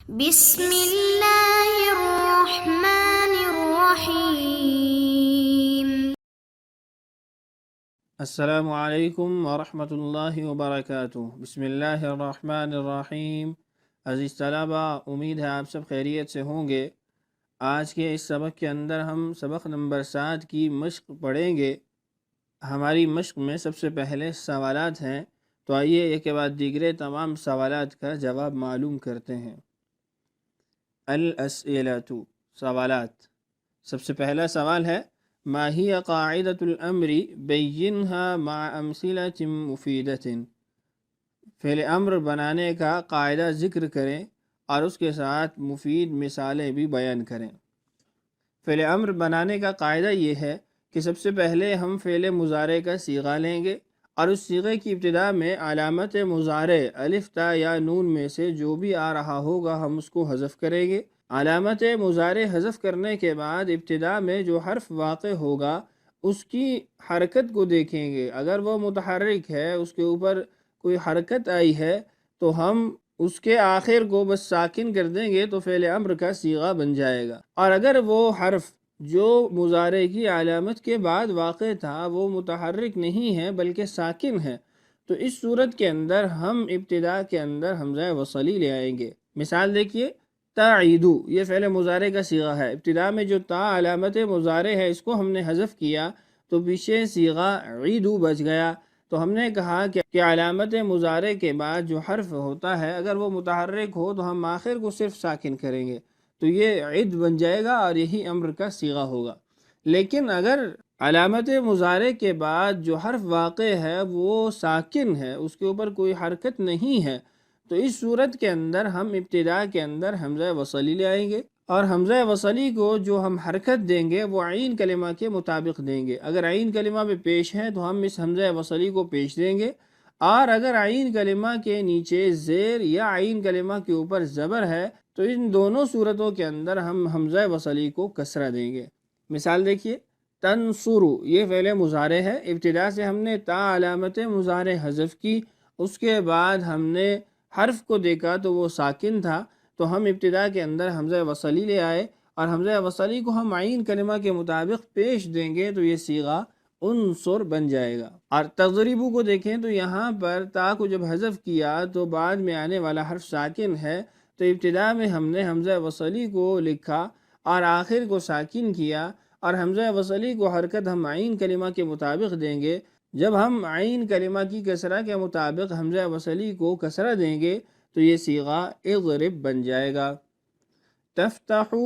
بسم اللہ الرحمن الرحیم۔ السلام علیکم ورحمۃ اللہ وبرکاتہ۔ بسم اللہ الرحمن الرحیم۔ عزیز طلبہ، امید ہے آپ سب خیریت سے ہوں گے۔ آج کے اس سبق کے اندر ہم سبق نمبر 7 کی مشق پڑھیں گے۔ ہماری مشق میں سب سے پہلے سوالات ہیں، تو آئیے ایک کے بعد دیگرے تمام سوالات کا جواب معلوم کرتے ہیں۔ الاسئلۃ، سوالات۔ سب سے پہلا سوال ہے ما ہی قاعدۃ الامر بینھا مع امثلۃ مفیدۃ۔ فعل امر بنانے کا قاعدہ ذکر کریں اور اس کے ساتھ مفید مثالیں بھی بیان کریں۔ فعل امر بنانے کا قاعدہ یہ ہے کہ سب سے پہلے ہم فعل مضارع کا صیغہ لیں گے اور اس صیغے کی ابتدا میں علامت مضارع الف تا یا نون میں سے جو بھی آ رہا ہوگا ہم اس کو حذف کریں گے۔ علامت مضارع حذف کرنے کے بعد ابتدا میں جو حرف واقع ہوگا اس کی حرکت کو دیکھیں گے۔ اگر وہ متحرک ہے، اس کے اوپر کوئی حرکت آئی ہے، تو ہم اس کے آخر کو بس ساکن کر دیں گے تو فعل امر کا صیغہ بن جائے گا۔ اور اگر وہ حرف جو مضارع کی علامت کے بعد واقع تھا وہ متحرک نہیں ہے بلکہ ساکن ہے، تو اس صورت کے اندر ہم ابتدا کے اندر حمزہ وصلی لے آئیں گے۔ مثال دیکھیے، تعیدو، یہ فعل مضارع کا صیغہ ہے۔ ابتدا میں جو تا علامت مضارع ہے اس کو ہم نے حذف کیا تو پیچھے صیغہ عیدو بچ گیا۔ تو ہم نے کہا کہ علامت مضارع کے بعد جو حرف ہوتا ہے اگر وہ متحرک ہو تو ہم آخر کو صرف ساکن کریں گے، تو یہ عید بن جائے گا اور یہی امر کا صیغہ ہوگا۔ لیکن اگر علامت مضارع کے بعد جو حرف واقع ہے وہ ساکن ہے، اس کے اوپر کوئی حرکت نہیں ہے، تو اس صورت کے اندر ہم ابتدا کے اندر حمزہ وصلی لے آئیں گے اور حمزہ وصلی کو جو ہم حرکت دیں گے وہ عین کلمہ کے مطابق دیں گے۔ اگر عین کلمہ پہ پیش ہے تو ہم اس حمزہ وصلی کو پیش دیں گے، اور اگر عین کلمہ کے نیچے زیر یا عین کلمہ کے اوپر زبر ہے تو ان دونوں صورتوں کے اندر ہم حمزہ وصلی کو کسرہ دیں گے۔ مثال دیکھیے، تنصرو، یہ فعل مضارع ہے۔ ابتدا سے ہم نے تا علامت مضارع حذف کی، اس کے بعد ہم نے حرف کو دیکھا تو وہ ساکن تھا، تو ہم ابتدا کے اندر حمزہ وصلی لے آئے اور حمزہ وصلی کو ہم عین کلمہ کے مطابق پیش دیں گے تو یہ صیغہ انصر بن جائے گا۔ اور تضریبو کو دیکھیں تو یہاں پر تا کو جب حذف کیا تو بعد میں آنے والا حرف ساکن ہے، تو ابتدا میں ہم نے حمزہ وصلی کو لکھا اور آخر کو ساکن کیا، اور حمزہ وصلی کو حرکت ہم عین کلمہ کے مطابق دیں گے۔ جب ہم عین کلمہ کی کسرہ کے مطابق حمزہ وصلی کو کسرہ دیں گے تو یہ صیغہ اضرب بن جائے گا۔ تفتحو،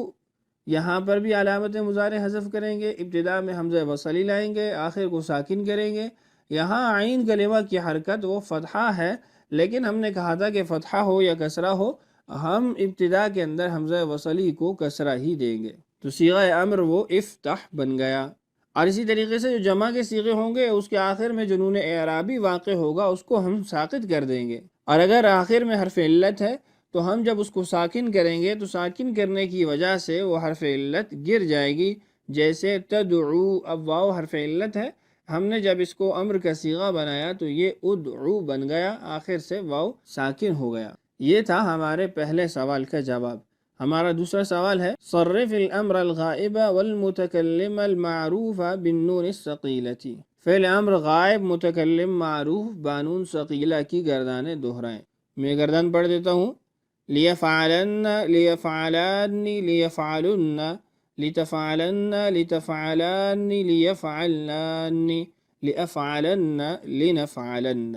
یہاں پر بھی علامت مضارع حذف کریں گے، ابتدا میں حمزہ وصلی لائیں گے، آخر کو ساکن کریں گے۔ یہاں عین کلمہ کی حرکت وہ فتحہ ہے، لیکن ہم نے کہا تھا کہ فتحہ ہو یا کسرہ ہو ہم ابتدا کے اندر حمزہ وصلی کو کسرہ ہی دیں گے، تو صیغہ امر وہ افتح بن گیا۔ اور اسی طریقے سے جو جمع کے صیغے ہوں گے اس کے آخر میں جو نون اعرابی واقع ہوگا اس کو ہم ساقط کر دیں گے، اور اگر آخر میں حرف علت ہے تو ہم جب اس کو ساکن کریں گے تو ساکن کرنے کی وجہ سے وہ حرف علت گر جائے گی، جیسے تدعو، اب واو حرف علت ہے، ہم نے جب اس کو امر کا صیغہ بنایا تو یہ ادعو بن گیا، آخر سے واو ساکن ہو گیا۔ یہ تھا ہمارے پہلے سوال کا جواب۔ ہمارا دوسرا سوال ہے صرف الامر الغائب والمتکلم المعروف بالنون الثقیلۃ۔ فعل امر غائب متکلم معروف بانون ثقیلہ کی گردانیں دہرائیں۔ میں گردان پڑھ دیتا ہوں، لیفعلن، لیفعلان، لیفعلن، لتفعلن، لتفعلان، لیفعلان، لأفعلن، لنفعلن۔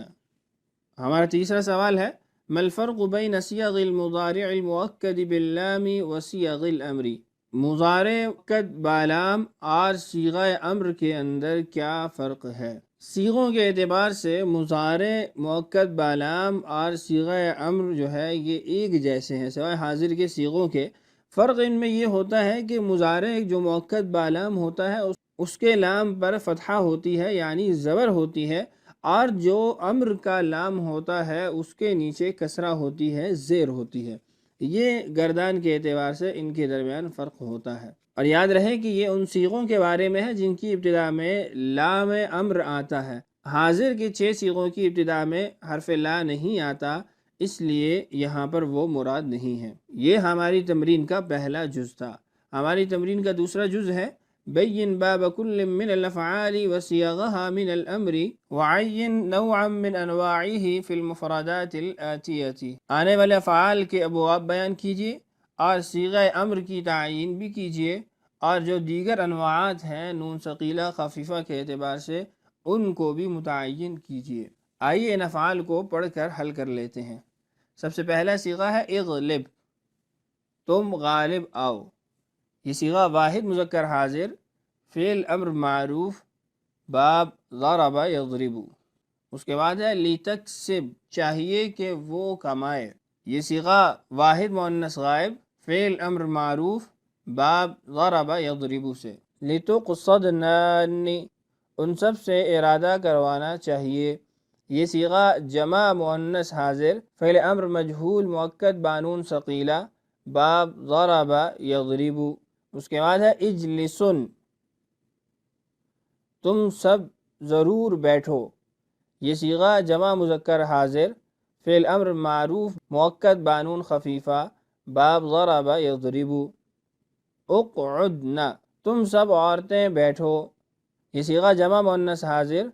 ہمارا تیسرا سوال ہے ما الفرق بین صیغ المضارع المؤکد باللام و صیغ الامر۔ مضارع مؤکد بالام اور صیغہ امر کے اندر کیا فرق ہے؟ صیغوں کے اعتبار سے مضارع مؤکد بالام اور صیغہ امر جو ہے یہ ایک جیسے ہیں سوائے حاضر کے صیغوں کے۔ فرق ان میں یہ ہوتا ہے کہ مضارع جو مؤکد بالام ہوتا ہے اس کے لام پر فتحہ ہوتی ہے یعنی زبر ہوتی ہے، اور جو امر کا لام ہوتا ہے اس کے نیچے کسرہ ہوتی ہے، زیر ہوتی ہے۔ یہ گردان کے اعتبار سے ان کے درمیان فرق ہوتا ہے۔ اور یاد رہے کہ یہ ان صیغوں کے بارے میں ہے جن کی ابتدا میں لام امر آتا ہے۔ حاضر کی 6 صیغوں کی ابتدا میں حرف لا نہیں آتا، اس لیے یہاں پر وہ مراد نہیں ہے۔ یہ ہماری تمرین کا پہلا جز تھا۔ ہماری تمرین کا دوسرا جز ہے بین باب کل من الافعال وصیغها من الامر وعین نوعا من انواعه فی المفردات الآتیہ۔ آنے والے افعال کے ابواب بیان کیجیے اور صیغہ امر کی تعیین بھی کیجیے، اور جو دیگر انواعات ہیں نون ثقیلہ خفیفہ کے اعتبار سے ان کو بھی متعین کیجیے۔ آئیے ان افعال کو پڑھ کر حل کر لیتے ہیں۔ سب سے پہلا صیغہ ہے اغلب، تم غالب آؤ۔ یہ صیغہ واحد مذکر حاضر، فعل امر معروف، باب ضرب یضرب۔ اس کے بعد ہے لتکسب، چاہیے کہ وہ کمائے۔ یہ صیغہ واحد مؤنث غائب، فعل امر معروف، باب ضرب یضرب سے۔ لتقصدنان، ان سب سے ارادہ کروانا چاہیے۔ یہ صیغہ جمع مؤنث حاضر، فعل امر مجہول مؤکد بانون ثقیلہ، باب ضرب یضرب۔ اس کے بعد ہے اجلسن، تم سب ضرور بیٹھو۔ یہ صیغہ جمع مذکر حاضر، فعل امر معروف مؤکد بانون خفیفہ، باب ضرب یضرب۔ اقعدن، تم سب عورتیں بیٹھو۔ یہ صیغہ جمع مؤنث حاضر،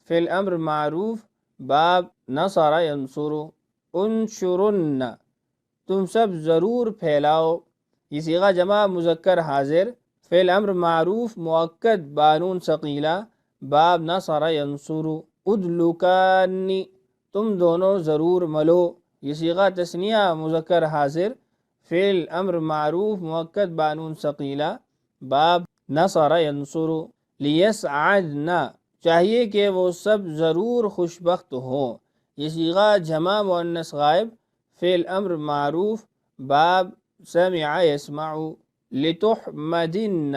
فعل امر معروف، باب نصر ینصر۔ انشرن، تم سب ضرور پھیلاؤ۔ یہ صیغہ جمع مذکر حاضر، فعل امر معروف مؤکد بانون ثقیلہ، باب نصر ینصر۔ ادلکان، تم دونوں ضرور ملو۔ یہ صیغہ تثنیہ مذکر حاضر، فعل امر معروف مؤکد بانون ثقیلہ، باب نصر ینصر۔ لیسعدن، چاہیے کہ وہ سب ضرور خوش بخت ہوں۔ یہ صیغہ جمع مؤنث غائب، فعل امر معروف، باب سمع یسمع۔ لتحمدن،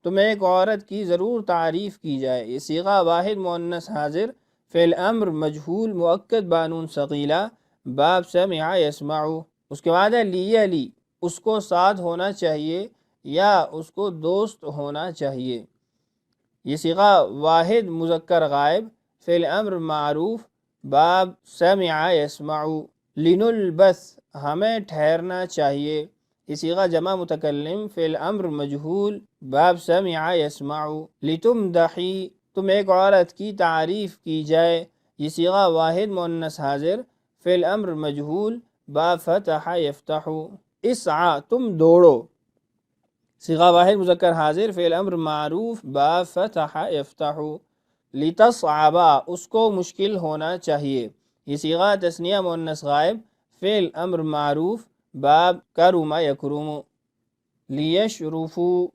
تم ایک عورت کی ضرور تعریف کی جائے۔ یہ صیغہ واحد مؤنث حاضر، فعل امر مجہول مؤکد بانون ثقیلہ، باب سمع یسمع۔ اس کے بعد ہے لیلی، اس کو ساتھ ہونا چاہیے یا اس کو دوست ہونا چاہیے۔ یہ صیغہ واحد مذکر غائب، فعل امر معروف، باب سمع یسمع۔ لنلبس، ہمیں ٹھہرنا چاہیے۔ یہ صیغہ جمع متکلم، فعل امر مجہول، باب سمع یسمع۔ لتمدحی، تم ایک عورت کی تعریف کی جائے۔ یہ صیغہ واحد مؤنث حاضر، فعل امر مجہول، باب فتح یفتح۔ اسعى، تم دوڑو۔ صیغہ واحد مذکر حاضر، فعل امر معروف، باب فتح یفتح۔ لتصعبا، اس کو مشکل ہونا چاہیے۔ یہ صیغہ تثنیہ مؤنث غائب، فعل امر معروف، باب کرم یکرم۔ لیشرفو،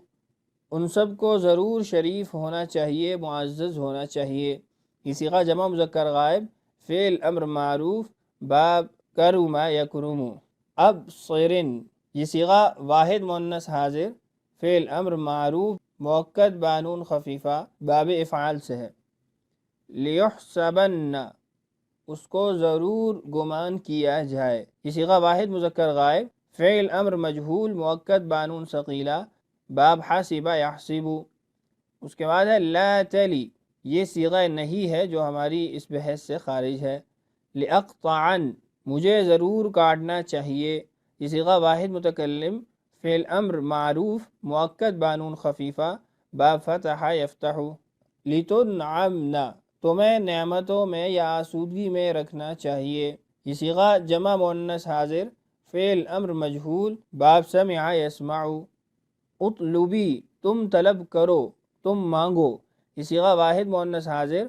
ان سب کو ضرور شریف ہونا چاہیے، معزز ہونا چاہیے۔ یہ صیغہ جمع مذکر غائب، فعل امر معروف، باب کرم یکرم۔ ابصرن، یہ صیغہ واحد مؤنث حاضر، فعل امر معروف مؤکد بانون خفیفہ، باب افعال سے ہے۔ لیحسبن، اس کو ضرور گمان کیا جائے۔ یہ صیغہ واحد مذکر غائب، فعل امر مجہول مؤکد بانون ثقیلہ، باب حسب یحسب۔ اس کے بعد ہے لا تلی، یہ صیغہ نہیں ہے جو ہماری اس بحث سے خارج ہے۔ لاقطعن، مجھے ضرور کاٹنا چاہیے۔ یہ صیغہ واحد متکلم، فعل امر معروف مؤکد بانون خفیفہ، باب فتح یفتح۔ لتنعمن، تمہیں نعمتوں میں یا آسودگی میں رکھنا چاہیے۔ یہ صیغہ جمع مؤنث حاضر، فعل امر مجہول، باب سمع یسمع۔ اطلبی، تم طلب کرو، تم مانگو۔ یہ صیغہ واحد مؤنث حاضر،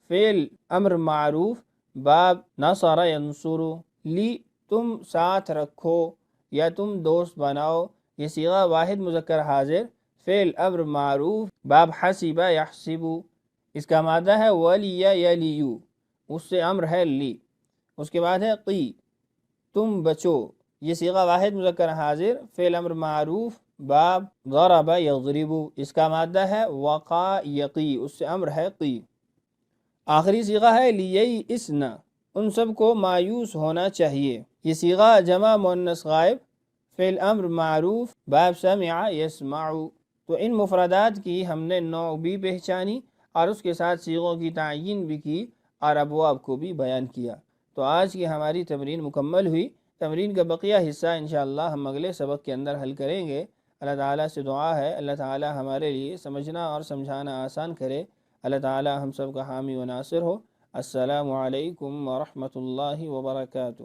فعل امر معروف، باب نصر ینصر۔ لی، تم ساتھ رکھو یا تم دوست بناؤ۔ یہ صیغہ واحد مذکر حاضر، فعل امر معروف، باب حسب یحسب۔ اس کا مادہ ہے ولی یلیو، اس سے امر ہے لی۔ اس کے بعد ہے قی، تم بچو۔ یہ صیغہ واحد مذکر حاضر، فعل امر معروف، باب ضرب یضرب۔ اس کا مادہ ہے وقا یقی، اس سے امر ہے قی۔ آخری صیغہ ہے لیئسن، ان سب کو مایوس ہونا چاہیے۔ یہ صیغہ جمع مؤنث غائب، فعل امر معروف، باب سمع یسمع۔ تو ان مفردات کی ہم نے نوع بھی پہچانی اور اس کے ساتھ صیغوں کی تعیین بھی کی اور ابواب کو بھی بیان کیا۔ تو آج کی ہماری تمرین مکمل ہوئی. تمرین کا بقیہ حصہ انشاءاللہ ہم اگلے سبق کے اندر حل کریں گے. اللہ تعالیٰ سے دعا ہے اللہ تعالیٰ ہمارے لیے سمجھنا اور سمجھانا آسان کرے. اللہ تعالیٰ ہم سب کا حامی و ناصر ہو. السلام علیکم ورحمۃ اللہ وبرکاتہ.